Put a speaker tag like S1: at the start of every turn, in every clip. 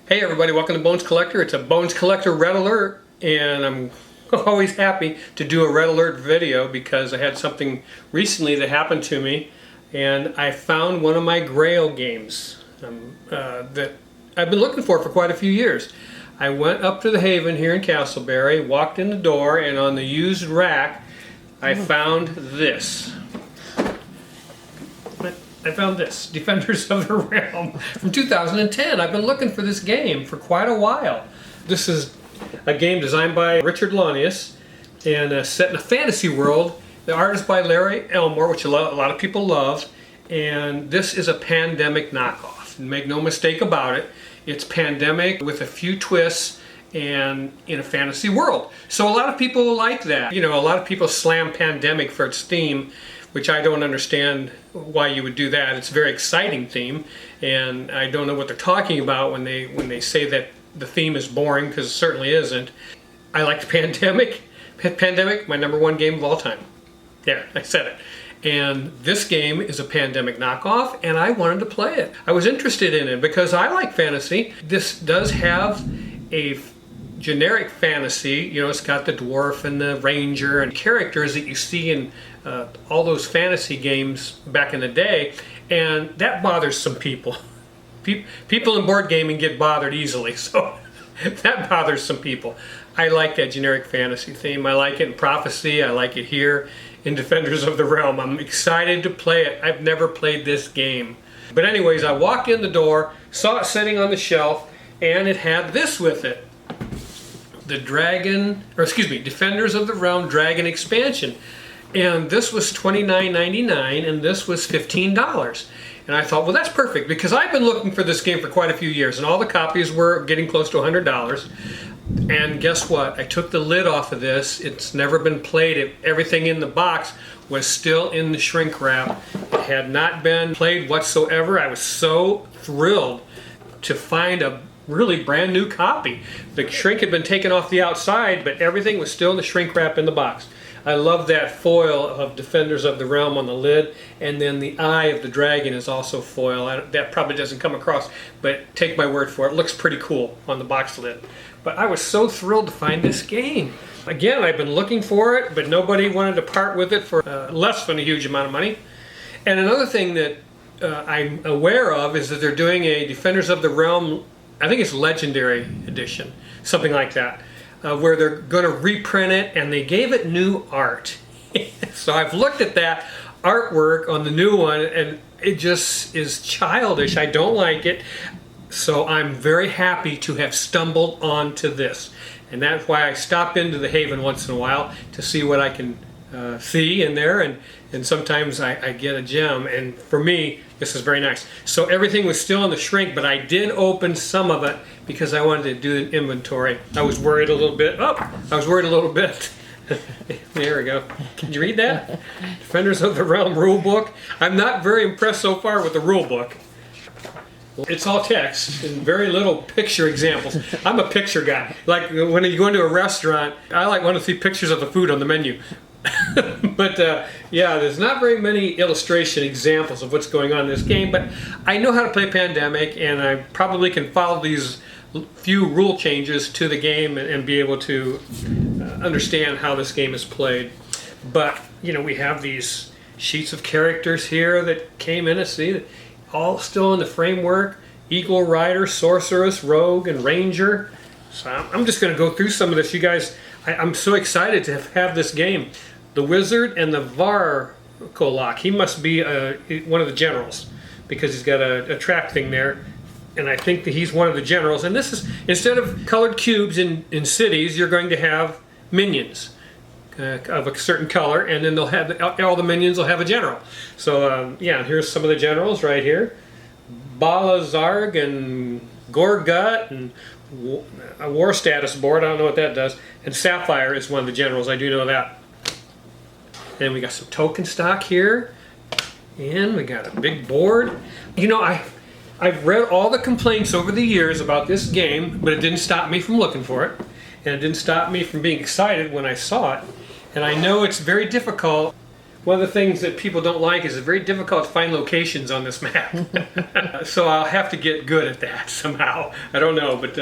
S1: Hey everybody, welcome to Bones Collector. It's a Bones Collector Red Alert, and I'm always happy to do a Red Alert video because I had something recently that happened to me, and I found one of my grail games that I've been looking for quite a few years. I went up to the Haven here in Castleberry, walked in the door, and on the used rack I found this. I found this, Defenders of the Realm from 2010. I've been looking for this game for quite a while. This is a game designed by Richard Launius and set in a fantasy world. The art is by Larry Elmore, which a lot of people love. And this is a Pandemic knockoff. Make no mistake about it. It's Pandemic with a few twists and in a fantasy world. So a lot of people like that. You know, a lot of people slam Pandemic for its theme, which I don't understand why you would do that. It's a very exciting theme, and I don't know what they're talking about when they say that the theme is boring, because it certainly isn't. I like Pandemic. Pandemic, my #1 game of all time. There, I said it. And this game is a Pandemic knockoff, and I wanted to play it. I was interested in it because I like fantasy. This does have a generic fantasy, you know, it's got the dwarf and the ranger and characters that you see in all those fantasy games back in the day, and that bothers some people. People in board gaming get bothered easily, so that bothers some people. I like that generic fantasy theme. I like it in Prophecy. I like it here in Defenders of the Realm. I'm excited to play it. I've never played this game. But anyways, I walked in the door, saw it sitting on the shelf, and it had this with it. The Defenders of the Realm Dragon Expansion. And this was $29.99 and this was $15. And I thought, well, that's perfect, because I've been looking for this game for quite a few years, and all the copies were getting close to $100. And guess what? I took the lid off of this. It's never been played. Everything in the box was still in the shrink wrap. It had not been played whatsoever. I was so thrilled to find a really brand new copy. The shrink had been taken off the outside, but everything was still in the shrink wrap in the box. I love that foil of Defenders of the Realm on the lid, and then the eye of the dragon is also foil. That probably doesn't come across, but take my word for it, it looks pretty cool on the box lid. But I was so thrilled to find this game. Again, I've been looking for it, but nobody wanted to part with it for less than a huge amount of money. And another thing that I'm aware of is that they're doing a Defenders of the Realm, I think it's Legendary Edition, something like that, where they're going to reprint it, and they gave it new art. So I've looked at that artwork on the new one, and it just is childish. I don't like it. So I'm very happy to have stumbled onto this. And that's why I stop into the Haven once in a while to see what I can see in there, and sometimes I get a gem, and for me this is very nice. So everything was still in the shrink, but I did open some of it because I wanted to do an inventory. I was worried a little bit. There we go. Can you read that? Defenders of the Realm rulebook. I'm not very impressed so far with the rulebook. It's all text and very little picture examples. I'm a picture guy. Like when you go into a restaurant, I want to see pictures of the food on the menu. But yeah, there's not very many illustration examples of what's going on in this game, but I know how to play Pandemic, and I probably can follow these few rule changes to the game and be able to understand how this game is played. But you know, we have these sheets of characters here that came in, see, all still in the framework: Eagle, Rider, Sorceress, Rogue, and Ranger. So I'm just going to go through some of this. You guys, I'm so excited to have this game. The Wizard and the Varkolak. He must be one of the generals, because he's got a track thing there. And I think that he's one of the generals. And this is, instead of colored cubes in cities, you're going to have minions of a certain color, and then they'll have all the minions will have a general. So yeah, here's some of the generals right here: Balazarg and Gorgut, and a war status board. I don't know what that does. And Sapphire is one of the generals. I do know that. And we got some token stock here, and we got a big board. You know, I've read all the complaints over the years about this game, but it didn't stop me from looking for it, and it didn't stop me from being excited when I saw it. And I know it's very difficult One of the things that people don't like is it's very difficult to find locations on this map. So I'll have to get good at that somehow. I don't know, but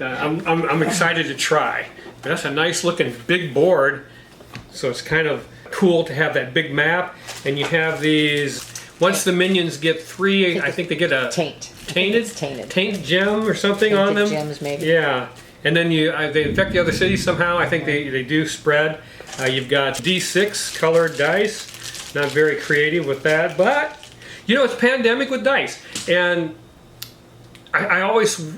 S1: I'm excited to try. But that's a nice looking big board. So it's kind of cool to have that big map. And you have these, once the minions get 3, I think they get a taint gem or something on them.
S2: Gems maybe.
S1: Yeah. And then they infect the other cities somehow. I think they do spread. You've got D6 colored dice. Not very creative with that, but you know, it's pandemic with dice. And I always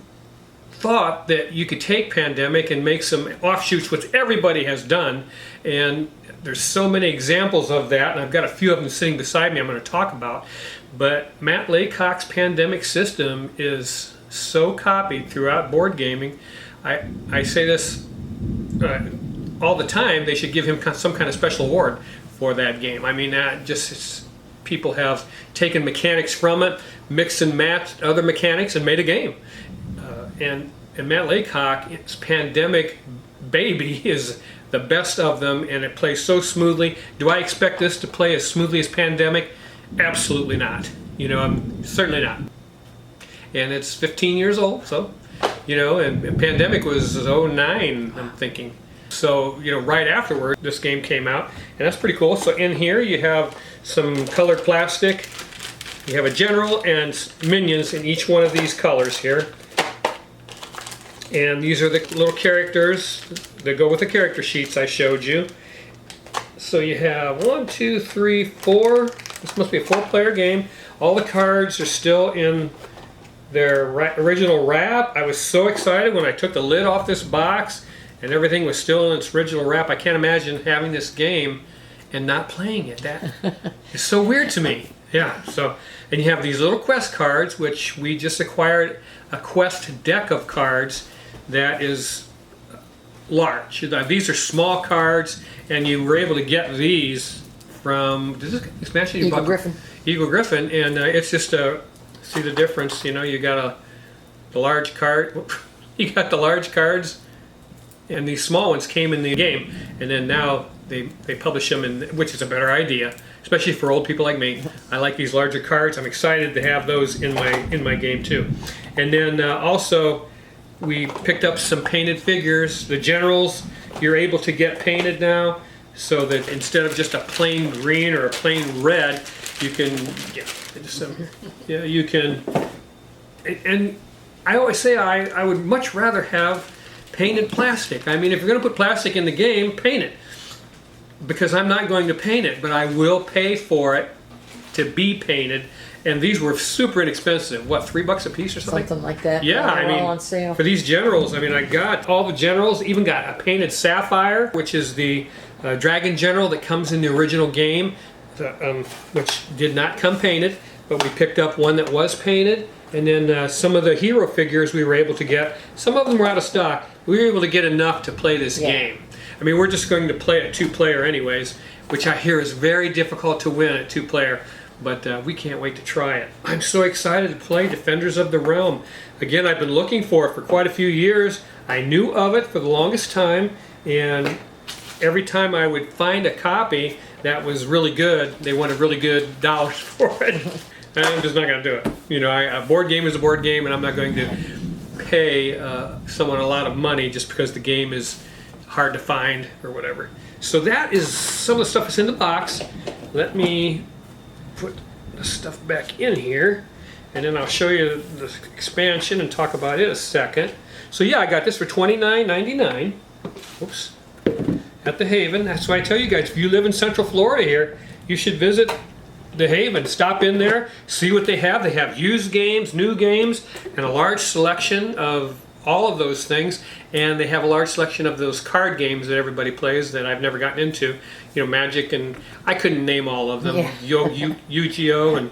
S1: thought that you could take pandemic and make some offshoots, which everybody has done. And there's so many examples of that, and I've got a few of them sitting beside me I'm going to talk about. But Matt Laycock's pandemic system is so copied throughout board gaming. I say this all the time, they should give him some kind of special award for that game. I mean, that just, people have taken mechanics from it, mixed and matched other mechanics, and made a game. And Matt Laycock's pandemic baby is the best of them, and it plays so smoothly. Do I expect this to play as smoothly as pandemic? Absolutely not. You know, I'm certainly not. And it's 15 years old, so, you know, and pandemic was 09, I'm thinking. So, you know, right afterward, this game came out, and that's pretty cool. So in here you have some colored plastic. You have a general and minions in each one of these colors here. And these are the little characters that go with the character sheets I showed you. So you have 1, 2, 3, 4. This must be a 4-player game. All the cards are still in their original wrap. I was so excited when I took the lid off this box and everything was still in its original wrap. I can't imagine having this game and not playing it. That is so weird to me. Yeah, so, and you have these little quest cards, which we just acquired a quest deck of cards that is large. These are small cards, and you were able to get these from, does this expansion?
S2: Eagle Griffin.
S1: Eagle Griffin, and it's just see the difference, you know, you got the large card, you got the large cards, and these small ones came in the game, and then now they publish them, which is a better idea, especially for old people like me. I like these larger cards. I'm excited to have those in my game too. And then also we picked up some painted figures. The generals you're able to get painted now, so that instead of just a plain green or a plain red, you can you can. And I always say I would much rather have painted plastic. I mean, if you're going to put plastic in the game, paint it. Because I'm not going to paint it, but I will pay for it to be painted. And these were super inexpensive. What, $3 a piece or something?
S2: Something like that.
S1: Yeah, I mean,
S2: all on sale.
S1: For these generals, I mean, I got all the generals, even got a painted sapphire, which is the dragon general that comes in the original game, which did not come painted, but we picked up one that was painted. And then some of the hero figures we were able to get. Some of them were out of stock. We were able to get enough to play this game. I mean, we're just going to play it 2-player anyways, which I hear is very difficult to win at 2-player, but we can't wait to try it. I'm so excited to play Defenders of the Realm. Again, I've been looking for it for quite a few years. I knew of it for the longest time, and every time I would find a copy that was really good, they wanted really good dollars for it. And I'm just not going to do it. You know, a board game is a board game, and I'm not going to pay someone a lot of money just because the game is hard to find or whatever. So that is some of the stuff that's in the box. Let me put the stuff back in here, and then I'll show you the expansion and talk about it a second. So yeah, I got this for $29.99. Oops. At the Haven. That's why I tell you guys, if you live in Central Florida here, you should visit the Haven. Stop in there, see what they have. They have used games, new games, and a large selection of all of those things, and they have a large selection of those card games that everybody plays that I've never gotten into. You know, Magic, and I couldn't name all of them. Yeah. Yu-Gi-Oh! And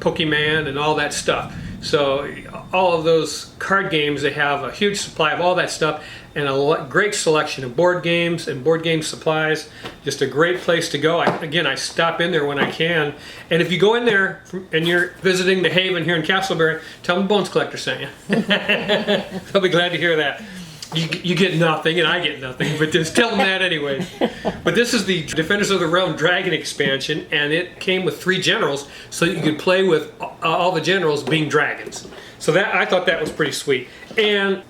S1: Pokemon and all that stuff. So all of those card games, they have a huge supply of all that stuff, and a great selection of board games and board game supplies. Just a great place to go. I stop in there when I can. And if you go in there and you're visiting the Haven here in Castleberry, tell them Bones Collector sent you. They'll be glad to hear that. You get nothing, and I get nothing, but just tell them that anyway. But this is the Defenders of the Realm Dragon expansion, and it came with 3 generals, so you could play with all the generals being dragons. So that I thought that was pretty sweet. And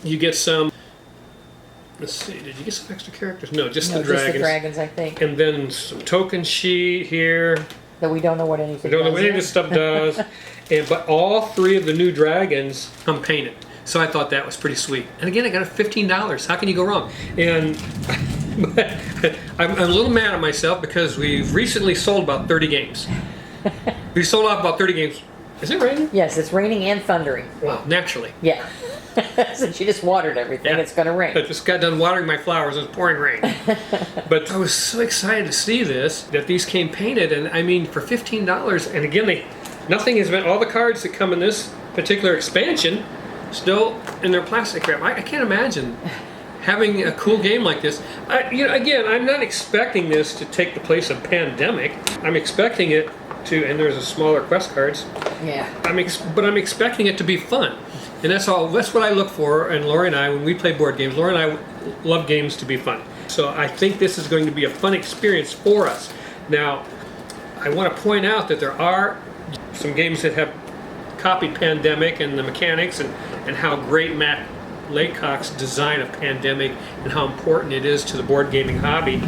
S1: you get some, let's see, did you get some extra characters? No, just the dragons.
S2: Just the dragons, I think.
S1: And then some token sheet here.
S2: That we don't know what anything
S1: We don't know what any of
S2: yet.
S1: this stuff does. But all 3 of the new dragons come painted. So I thought that was pretty sweet. And again, I got it $15. How can you go wrong? And but I'm a little mad at myself because we've recently sold about 30 games. We sold off about 30 games. Is it raining?
S2: Yes, it's raining and thundering.
S1: Well, naturally.
S2: Yeah. Since you just watered everything,
S1: Yeah.
S2: it's going to rain.
S1: I just got done watering my flowers. It was pouring rain. But I was so excited to see this, that these came painted. And I mean, for $15, and again, nothing has been, all the cards that come in this particular expansion still in their plastic wrap. I can't imagine having a cool game like this. Again, I'm not expecting this to take the place of Pandemic. I'm expecting it to, and there's a smaller quest cards.
S2: Yeah.
S1: But I'm expecting it to be fun. And that's all. That's what I look for. And Lori and I, when we play board games, Lori and I love games to be fun. So I think this is going to be a fun experience for us. Now, I want to point out that there are some games that have copied Pandemic and the mechanics and how great Matt Laycock's design of Pandemic and how important it is to the board gaming hobby.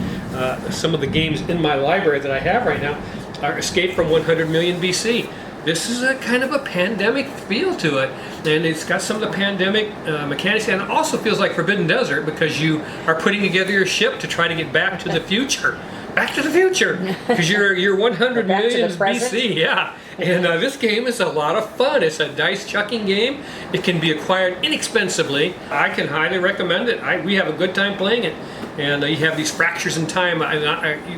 S1: Some of the games in my library that I have right now are Escape from 100 Million BC. This is a kind of a Pandemic feel to it, and it's got some of the Pandemic mechanics, and it also feels like Forbidden Desert because you are putting together your ship to try to get back to the future. Back to the future, because you're 100 million BC, yeah. And this game is a lot of fun. It's a dice chucking game. It can be acquired inexpensively. I can highly recommend it. We have a good time playing it. And you have these fractures in time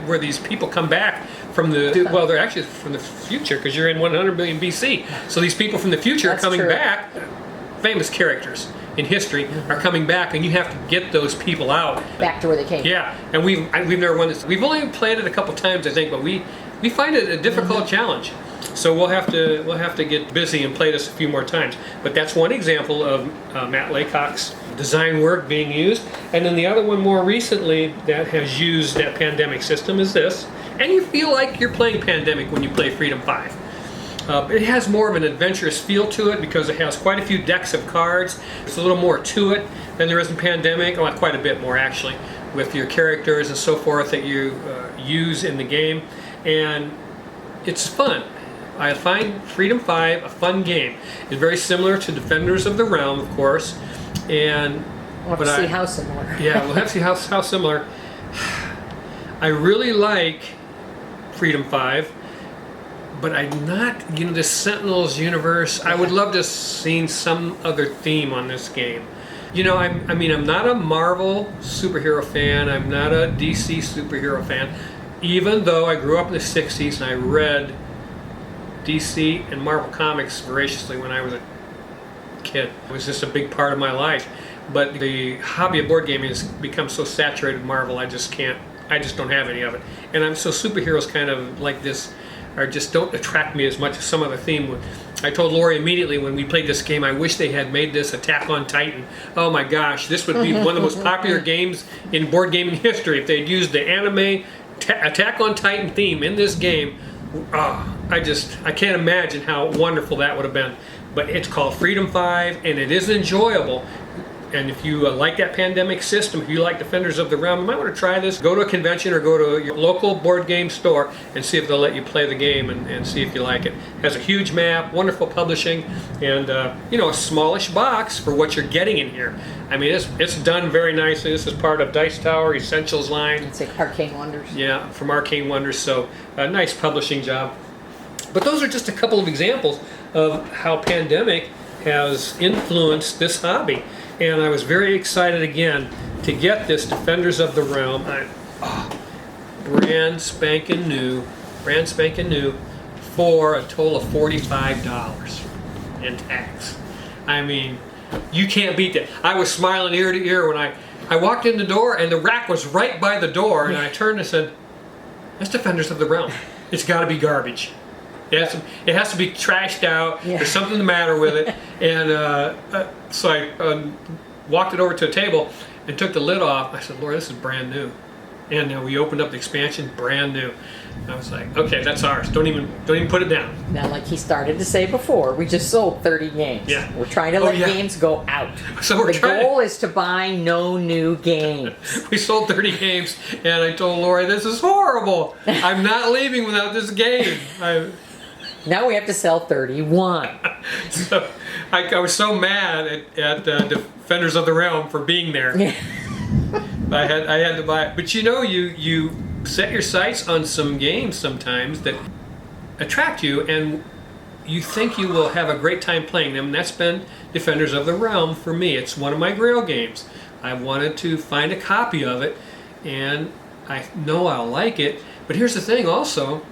S1: where these people come back from well, they're actually from the future because you're in 100 million BC. So these people from the future are coming back. Famous characters in history are coming back, and you have to get those people out
S2: Back to where they came.
S1: Yeah, and we've never won this. We've only played it a couple times, I think, but we find it a difficult challenge. So we'll have to get busy and play this a few more times. But that's one example of Matt Laycock's design work being used. And then the other one more recently that has used that Pandemic system is this. And you feel like you're playing Pandemic when you play Freedom 5. It has more of an adventurous feel to it because it has quite a few decks of cards. There's a little more to it than there is in Pandemic. Well, quite a bit more actually, with your characters and so forth that you use in the game. And it's fun. I find Freedom 5 a fun game. It's very similar to Defenders of the Realm, of course. And
S2: We'll have to see how similar.
S1: Yeah, we'll have to see how similar. I really like Freedom 5, but I'm not, this Sentinels universe, I would love to have seen some other theme on this game. I'm not a Marvel superhero fan. I'm not a DC superhero fan, even though I grew up in the 60s and I read DC and Marvel comics voraciously when I was a kid. It was just a big part of my life. But the hobby of board gaming has become so saturated with Marvel, I just don't have any of it. And so superheroes kind of like this just don't attract me as much as some other theme would. I told Lori immediately when we played this game, I wish they had made this Attack on Titan. Oh my gosh, this would be one of the most popular games in board gaming history if they'd used the anime Attack on Titan theme in this game. I can't imagine how wonderful that would have been. But it's called Freedom 5, and it is enjoyable. And if you like that Pandemic system, if you like Defenders of the Realm, you might want to try this. Go to a convention or go to your local board game store and see if they'll let you play the game and see if you like it. It has a huge map, wonderful publishing, and a smallish box for what you're getting in here. I mean, it's done very nicely. This is part of Dice Tower Essentials line.
S2: It's like Arcane Wonders.
S1: Yeah, from Arcane Wonders, so a nice publishing job. But those are just a couple of examples of how Pandemic has influenced this hobby. And I was very excited again to get this Defenders of the Realm. Brand spanking new for a total of $45 in tax. I mean, you can't beat that. I was smiling ear to ear when I walked in the door and the rack was right by the door, and I turned and said, that's Defenders of the Realm. It's got to be garbage. It has to be trashed out. Yeah. There's something the matter with it. And so I walked it over to a table and took the lid off. I said, Laura, this is brand new. And we opened up the expansion, brand new. I was like, okay, that's ours. Don't even put it down.
S2: Now, like he started to say before, we just sold 30 games.
S1: Yeah.
S2: We're trying to let games go out.
S1: So
S2: the goal is to buy no new games.
S1: We sold 30 games, and I told Lori, this is horrible. I'm not leaving without this game.
S2: Now we have to sell 31.
S1: So I was so mad at Defenders of the Realm for being there.
S2: Yeah.
S1: I had to buy it. But you set your sights on some games sometimes that attract you, and you think you will have a great time playing them. And that's been Defenders of the Realm for me. It's one of my grail games. I wanted to find a copy of it, and I know I'll like it. But here's the thing also,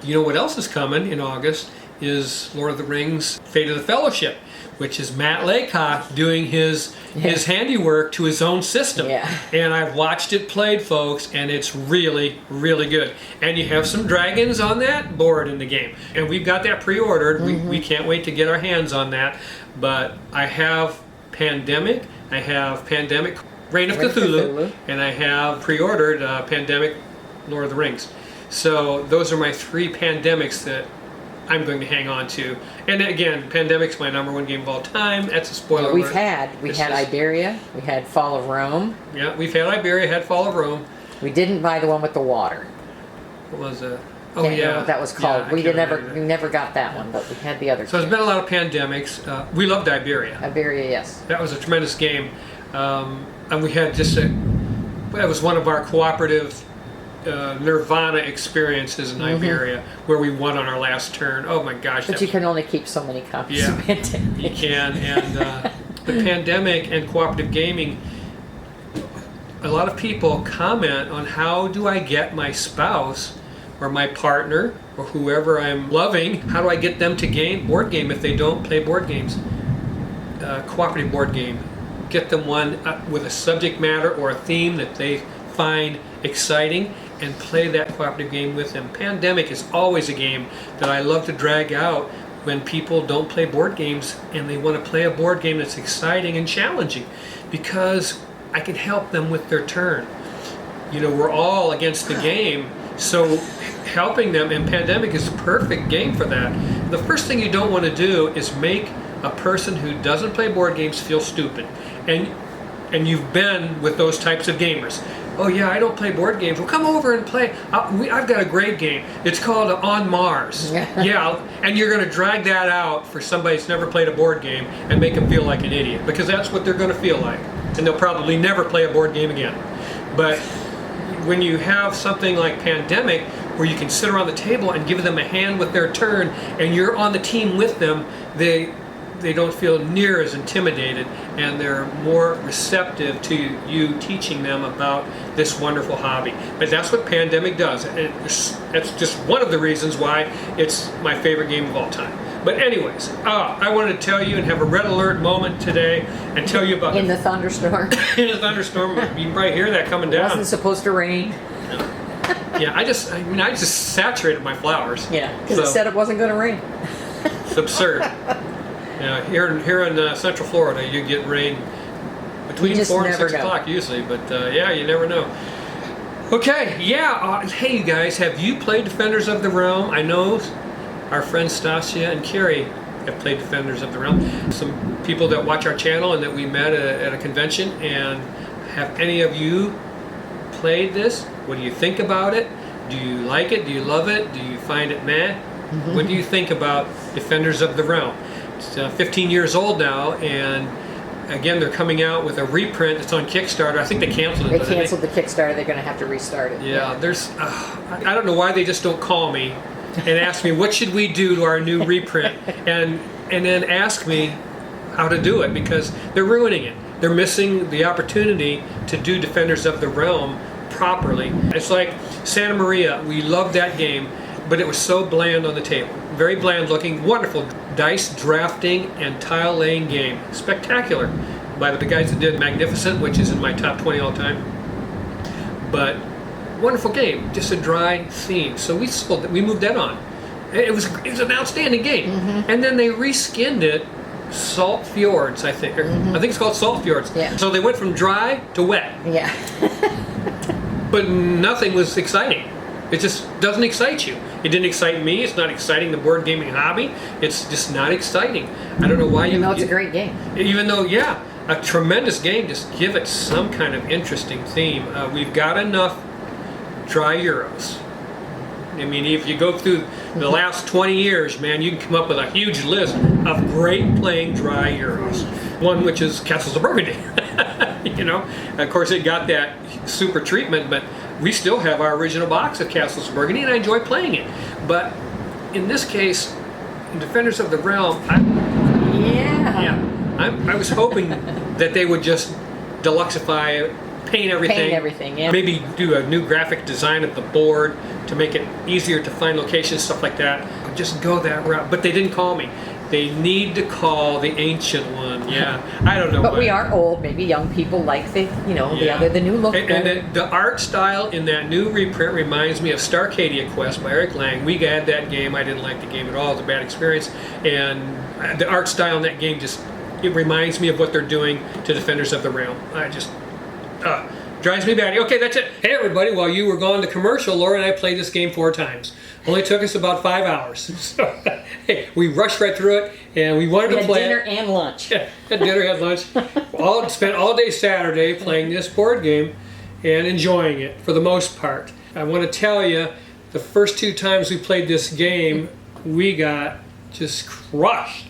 S1: you know what else is coming in August is Lord of the Rings Fate of the Fellowship, which is Matt Laycock doing his handiwork to his own system.
S2: Yeah.
S1: And I've watched it played, folks, and it's really, really good. And you have some dragons on that board in the game. And we've got that pre-ordered. We can't wait to get our hands on that. But I have Pandemic, Reign of Cthulhu, and I have pre-ordered Pandemic Lord of the Rings. So those are my 3 Pandemics that I'm going to hang on to. And again, Pandemic's my #1 game of all time. That's a spoiler
S2: We
S1: alert.
S2: had Iberia, we had Fall of Rome.
S1: Yeah, we've had Iberia, had Fall of Rome.
S2: We didn't buy the one with the water.
S1: What was it?
S2: Oh, Can't remember what that was called.
S1: Yeah,
S2: we never got that one, but we had the other.
S1: So there's been a lot of Pandemics. We loved Iberia.
S2: Iberia, yes.
S1: That was a tremendous game. And we had that was one of our cooperative Nirvana experiences in Iberia, where we won on our last turn. Oh my gosh.
S2: But you can only keep so many copies of Pandemic.
S1: You can. And the Pandemic and cooperative gaming, a lot of people comment on how do I get my spouse or my partner or whoever I'm loving, how do I get them to board game if they don't play board games? Cooperative board game. Get them one with a subject matter or a theme that they find exciting and play that cooperative game with them. Pandemic is always a game that I love to drag out when people don't play board games and they want to play a board game that's exciting and challenging, because I can help them with their turn. You know, we're all against the game, so helping them, and Pandemic is a perfect game for that. The first thing you don't want to do is make a person who doesn't play board games feel stupid. And you've been with those types of gamers. Oh yeah, I don't play board games. Well, come over and play. I've got a great game. It's called On Mars. Yeah, and you're going to drag that out for somebody that's never played a board game and make them feel like an idiot, because that's what they're going to feel like. And they'll probably never play a board game again. But when you have something like Pandemic, where you can sit around the table and give them a hand with their turn, and you're on the team with them, they don't feel near as intimidated, and they're more receptive to you teaching them about this wonderful hobby. But that's what Pandemic does. That's just one of the reasons why it's my favorite game of all time. But anyways, I wanted to tell you and have a red alert moment today and tell you about
S2: in the thunderstorm.
S1: In the thunderstorm, you can probably hear that coming down.
S2: It wasn't supposed to rain.
S1: Yeah, I just saturated my flowers.
S2: Yeah, because it said it wasn't going to rain.
S1: It's absurd. Yeah, here in Central Florida, you get rain between 4 and 6 o'clock usually, but yeah, you never know. Okay, yeah, hey you guys, have you played Defenders of the Realm? I know our friends Stasia and Carrie have played Defenders of the Realm. Some people that watch our channel and that we met at a convention. And have any of you played this? What do you think about it? Do you like it? Do you love it? Do you find it meh? What do you think about Defenders of the Realm? It's 15 years old now, and again, they're coming out with a reprint. It's on Kickstarter. I think they canceled it.
S2: They canceled the Kickstarter. They're going to have to restart it.
S1: Yeah, there's. I don't know why they just don't call me and ask me what should we do to our new reprint, and then ask me how to do it, because they're ruining it. They're missing the opportunity to do Defenders of the Realm properly. It's like Santa Maria. We loved that game, but it was so bland on the table. Very bland looking, wonderful dice drafting and tile laying game. Spectacular by the guys that did Magnificent, which is in my top 20 all time. But wonderful game, just a dry theme. So we moved that on. It was an outstanding game. And then they reskinned it Salt Fjords, I think. I think it's called Salt Fjords.
S2: Yeah.
S1: So they went from dry to wet,
S2: Yeah.
S1: but nothing was exciting. It just doesn't excite you. It didn't excite me. It's not exciting the board gaming hobby. It's just not exciting. I don't know why
S2: You know, it's a great game.
S1: Even though, yeah, a tremendous game, just give it some kind of interesting theme. We've got enough dry Euros. I mean, if you go through the last 20 years, man, you can come up with a huge list of great playing dry Euros. One which is Castles of Burgundy. You know, of course it got that super treatment, but we still have our original box of Castles of Burgundy, and I enjoy playing it. But in this case, in Defenders of the Realm, I was hoping that they would just deluxify it, paint everything,
S2: yeah.
S1: Maybe do a new graphic design of the board to make it easier to find locations, stuff like that. Just go that route. But they didn't call me. They need to call the ancient one. Yeah, I don't know.
S2: But we are old. Maybe young people like the new look.
S1: And the art style in that new reprint reminds me of Starcadia Quest by Eric Lang. We had that game. I didn't like the game at all. It was a bad experience. And the art style in that game it reminds me of what they're doing to Defenders of the Realm. I just drives me batty. Okay, that's it. Hey everybody, while you were gone to commercial, Laura and I played this game 4 times. Only took us about 5 hours. So, hey, we rushed right through it, and we wanted to play
S2: dinner and lunch.
S1: Yeah, had dinner, had lunch. Spent all day Saturday playing this board game and enjoying it for the most part. I want to tell you, the first 2 times we played this game, we got just crushed.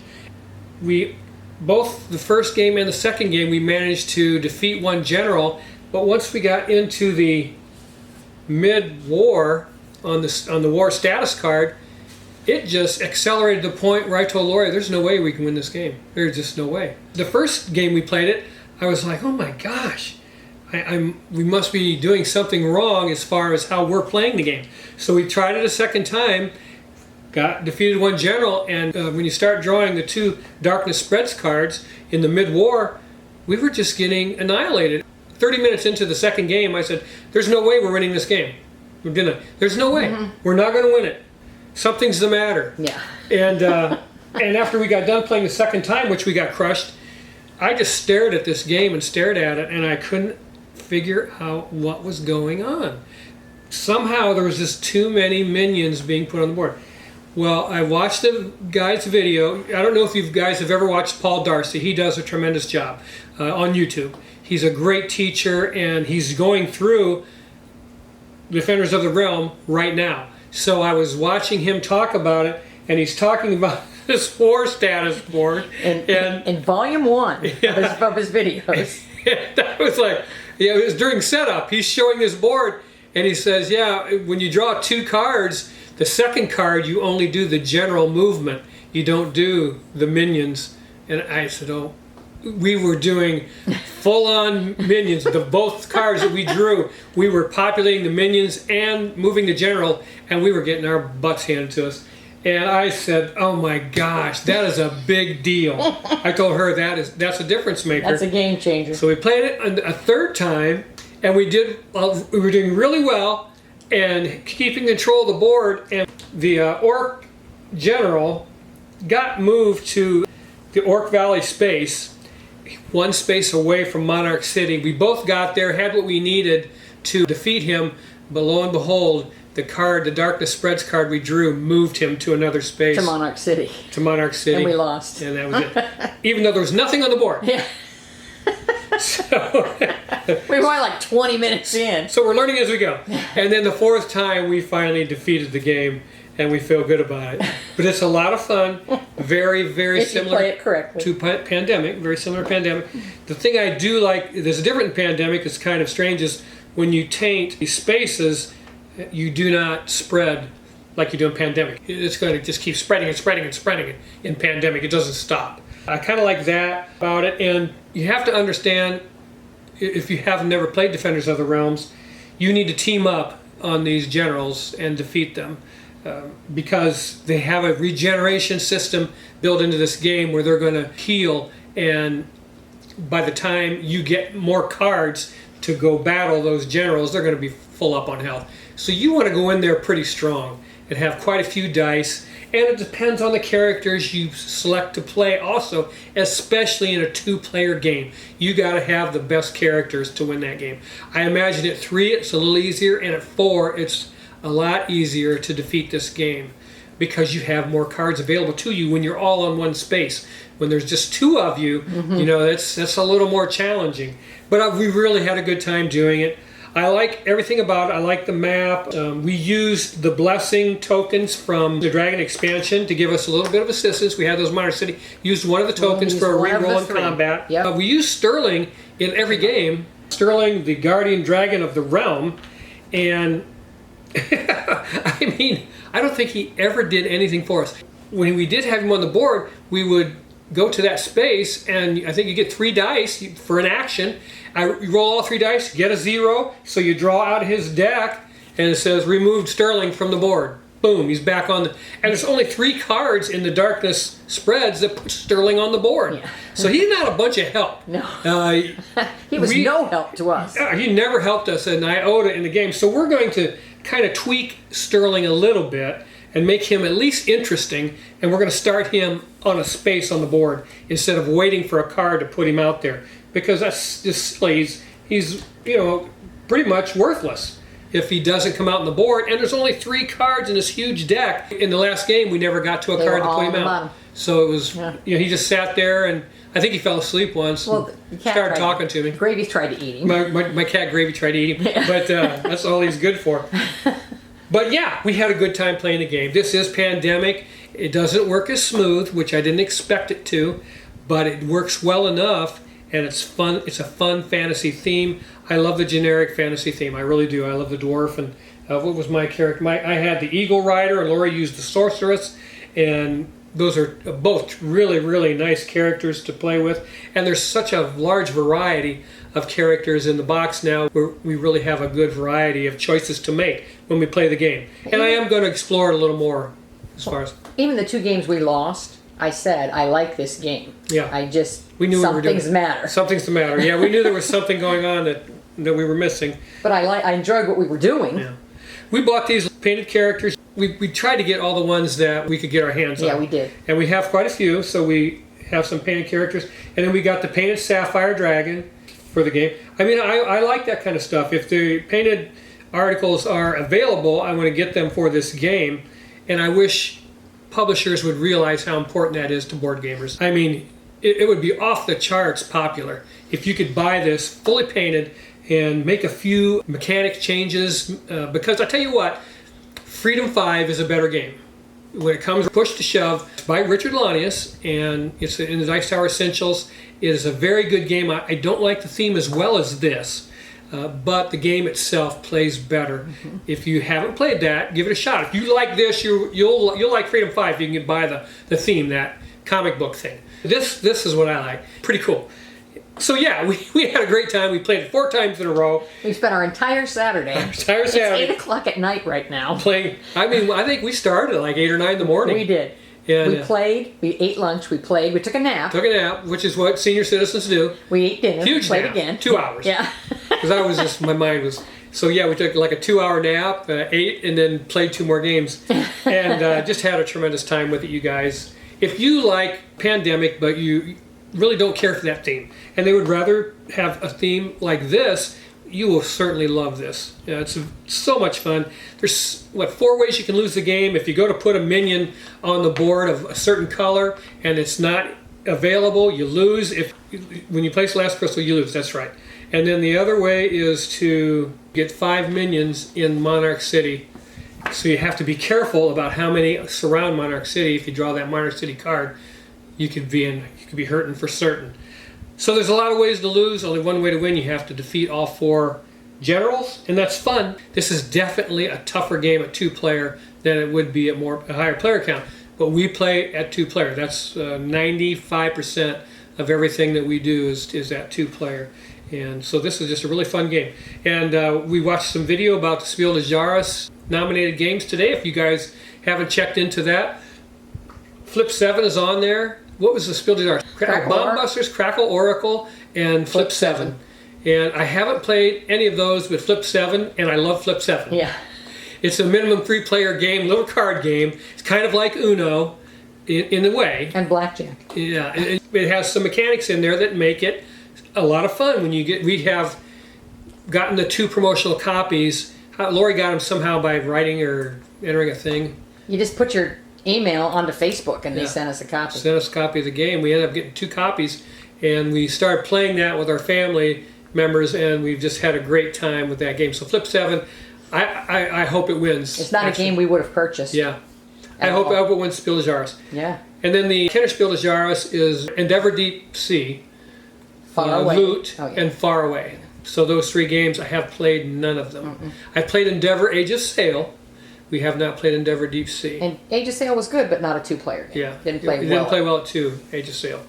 S1: Both the first game and the second game, we managed to defeat one general, but once we got into the mid-war on the war status card, it just accelerated to the point where I told Lori, there's no way we can win this game. There's just no way. The first game we played it, I was like, oh my gosh, we must be doing something wrong as far as how we're playing the game. So we tried it a second time, defeated one general, and when you start drawing the 2 Darkness Spreads cards in the mid-war, we were just getting annihilated. 30 minutes into the second game, I said, there's no way we're winning this game. There's no way. We're not going to win it. Something's the matter.
S2: Yeah.
S1: And after we got done playing the second time, which we got crushed, I just stared at this game and stared at it, and I couldn't figure out what was going on. Somehow there was just too many minions being put on the board. Well, I watched the guy's video. I don't know if you guys have ever watched Paul Darcy. He does a tremendous job on YouTube. He's a great teacher, and he's going through Defenders of the Realm right now. So I was watching him talk about it, and he's talking about this war status board.
S2: In volume 1 of his videos.
S1: That was like, yeah, it was during setup. He's showing this board, and he says, yeah, when you draw 2 cards, the second card you only do the general movement. You don't do the minions. And I said, oh, we were doing full-on minions. Both cards that we drew, we were populating the minions and moving the general, and we were getting our butts handed to us. And I said, oh my gosh, that is a big deal. I told her that's a difference maker.
S2: That's a game changer.
S1: So we played it a third time, and we were doing really well and keeping control of the board, and the Orc General got moved to the Orc Valley space, 1 space away from Monarch City. We both got there, had what we needed to defeat him, but lo and behold, the Darkness Spreads card we drew moved him to another space.
S2: To Monarch City.
S1: To Monarch City.
S2: And we lost.
S1: And that was it. Even though there was nothing on the board.
S2: Yeah.
S1: So
S2: we were like 20 minutes in.
S1: So we're learning as we go. And then the 4th time we finally defeated the game, and we feel good about it. But it's a lot of fun. Very, very similar
S2: play it correctly.
S1: to Pandemic. Very similar to Pandemic. The thing I do like, there's a different Pandemic, it's kind of strange, is when you taint these spaces, you do not spread like you do in Pandemic. It's going to just keep spreading and spreading and spreading in Pandemic. It doesn't stop. I kind of like that about it, and you have to understand, if you have never played Defenders of the Realms, you need to team up on these generals and defeat them, because they have a regeneration system built into this game where they're going to heal, and by the time you get more cards to go battle those generals, they're going to be full up on health. So you want to go in there pretty strong and have quite a few dice. And it depends on the characters you select to play also, especially in a 2-player game. You got to have the best characters to win that game. I imagine at 3 it's a little easier, and at 4 it's a lot easier to defeat this game because you have more cards available to you when you're all on one space. When there's just 2 of you, you know, that's a little more challenging. But we really had a good time doing it. I like everything about it. I like the map. We used the blessing tokens from the Dragon expansion to give us a little bit of assistance. We had those Minor City. Used one of the tokens for a reroll in combat.
S2: Yep.
S1: We used Sterling in every game. Sterling, the guardian dragon of the realm. And I mean, I don't think he ever did anything for us. When we did have him on the board, we would go to that space, and I think you get 3 dice for an action. You roll all 3 dice, get a 0, so you draw out his deck, and it says removed Sterling from the board. Boom, he's back on the... And there's only 3 cards in the darkness spreads that put Sterling on the board. Yeah. So he's not a bunch of help.
S2: No. He was no help to us.
S1: He never helped us an iota in the game. So we're going to kind of tweak Sterling a little bit and make him at least interesting, and we're going to start him on a space on the board instead of waiting for a card to put him out there, because that's just silly. He's you know, pretty much worthless if he doesn't come out on the board, and there's only 3 cards in this huge deck. In the last game we never got to a card to put him out, so it was you know, he just sat there, and I think he fell asleep once. Well, and started talking to me.
S2: Gravy tried to eat him.
S1: My cat Gravy tried to eat him, but that's all he's good for. But yeah, we had a good time playing the game. This is Pandemic. It doesn't work as smooth, which I didn't expect it to, but it works well enough, and it's fun. It's a fun fantasy theme. I love the generic fantasy theme. I really do. I love the dwarf, and what was my character? I had the Eagle Rider, and Laura used the Sorceress, and those are both really, really nice characters to play with. And there's such a large variety of characters in the box now where we really have a good variety of choices to make when we play the game. And I am going to explore it a little more as far as...
S2: Even the 2 games we lost, I said, I like this game.
S1: Yeah.
S2: We knew something's matter.
S1: Something's the matter. Yeah, we knew there was something going on that we were missing.
S2: But I enjoyed what we were doing.
S1: Yeah. We bought these painted characters. We tried to get all the ones that we could get our hands on.
S2: Yeah, we did.
S1: And we have quite a few, so we have some painted characters. And then we got the painted Sapphire Dragon for the game. I mean, I like that kind of stuff. If the painted articles are available, I want to get them for this game. And I wish publishers would realize how important that is to board gamers. I mean, it would be off the charts popular if you could buy this fully painted and make a few mechanic changes, because I tell you what, Freedom 5 is a better game. When it comes push to shove, by Richard Lanius, and it's in the Dice Tower Essentials. It is a very good game. I don't like the theme as well as this, but the game itself plays better. Mm-hmm. If you haven't played that, give it a shot. If you like this, you'll like Freedom 5. You can buy the theme, that comic book thing. This is what I like. Pretty cool. So yeah, we had a great time. We played it 4 times in a row.
S2: We spent our entire Saturday. It's 8 o'clock at night right now.
S1: Playing. I mean, I think we started at like 8 or 9 in the morning.
S2: We did. And, we played. We ate lunch. We played. We took a nap.
S1: Took a nap, which is what senior citizens do.
S2: We ate dinner.
S1: Huge
S2: played
S1: nap.
S2: Again.
S1: 2 hours.
S2: Yeah.
S1: Because I was just, my mind was. So yeah, we took like a 2-hour nap, ate, and then played 2 more games, and just had a tremendous time with it, you guys. If you like Pandemic, but you really don't care for that theme, and they would rather have a theme like this, you will certainly love this. It's so much fun. There's, 4 ways you can lose the game. If you go to put a minion on the board of a certain color and it's not available, you lose. When you place last crystal, you lose. That's right. And then the other way is to get 5 minions in Monarch City. So you have to be careful about how many surround Monarch City. If you draw that Monarch City card, you could be hurting for certain. So there's a lot of ways to lose. Only one way to win. You have to defeat all 4 generals, and that's fun. This is definitely a tougher game at 2-player than it would be at a higher player count. But we play at 2-player. That's 95% of everything that we do is at 2-player. And so this is just a really fun game. And we watched some video about the Spiel des Jahres nominated games today. If you guys haven't checked into that, Flip 7 is on there. What was the Spiel des Jahres? Bomb Busters, Crackle Oracle, and Flip 7. And I haven't played any of those with Flip 7, and I love Flip 7.
S2: Yeah.
S1: It's a minimum 3-player game, little card game. It's kind of like Uno in a way.
S2: And blackjack.
S1: Yeah, it has some mechanics in there that make it a lot of fun. When you get, we have gotten the 2 promotional copies. Lori got them somehow by writing or entering a thing.
S2: You just put your email onto Facebook and they sent us a copy.
S1: Sent us a copy of the game. We ended up getting 2 copies, and we started playing that with our family members, and we've just had a great time with that game. So Flip 7, I hope it wins.
S2: It's not a game we would have purchased.
S1: Yeah. I hope it wins Spiel des Jahres.
S2: Yeah.
S1: And then the Kenner Spiel des Jahres is Endeavor Deep Sea,
S2: Far Away,
S1: Loot, and Far Away. So those 3 games, I have played none of them. I played Endeavor Age of Sail. We have not played Endeavor Deep Sea.
S2: And Age of Sail was good, but not a 2-player game.
S1: Yeah.
S2: Didn't play well.
S1: Didn't play well at 2, Age of Sail.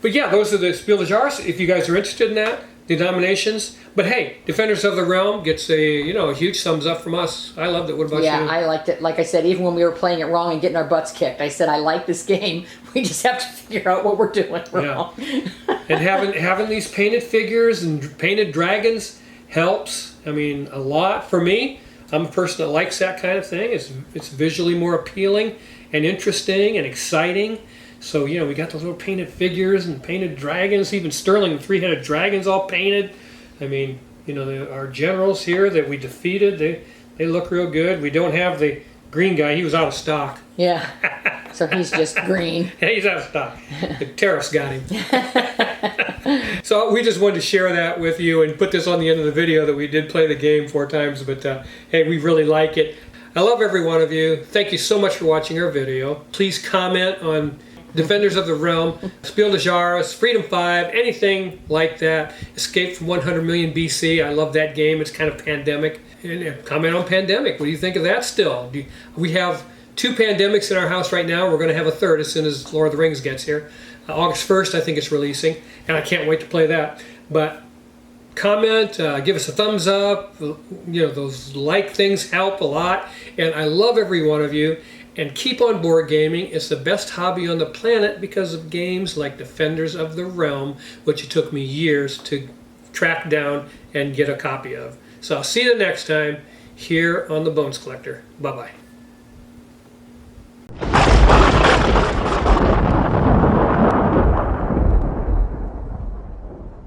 S1: But yeah, those are the Spiel des Jahres. If you guys are interested in that, the nominations. But hey, Defenders of the Realm gets a huge thumbs up from us. I loved it. What about you?
S2: Yeah, I liked it. Like I said, even when we were playing it wrong and getting our butts kicked, I said I like this game. We just have to figure out what we're doing wrong.
S1: Yeah. And having these painted figures and painted dragons helps. I mean, a lot for me. I'm a person that likes that kind of thing. It's visually more appealing and interesting and exciting. So, we got those little painted figures and painted dragons, even Sterling 3-headed dragons all painted. I mean, our generals here that we defeated, they look real good. We don't have the green guy. He was out of stock.
S2: Yeah. So he's just green.
S1: Yeah, he's out of stock. The tariffs got him. So we just wanted to share that with you and put this on the end of the video that we did play the game 4 times. But hey, we really like it. I love every one of you. Thank you so much for watching our video. Please comment on Defenders of the Realm, Spiel des Jahres, Freedom 5, anything like that. Escape from 100 Million BC. I love that game. It's kind of pandemic. And comment on Pandemic. What do you think of that still? We have 2 Pandemics in our house right now. We're going to have a 3rd as soon as Lord of the Rings gets here. August 1st, I think it's releasing, and I can't wait to play that. But comment, give us a thumbs up. Those like things help a lot, and I love every one of you. And keep on board gaming. It's the best hobby on the planet because of games like Defenders of the Realm, which it took me years to track down and get a copy of. So I'll see you the next time here on The Bones Collector. Bye-bye.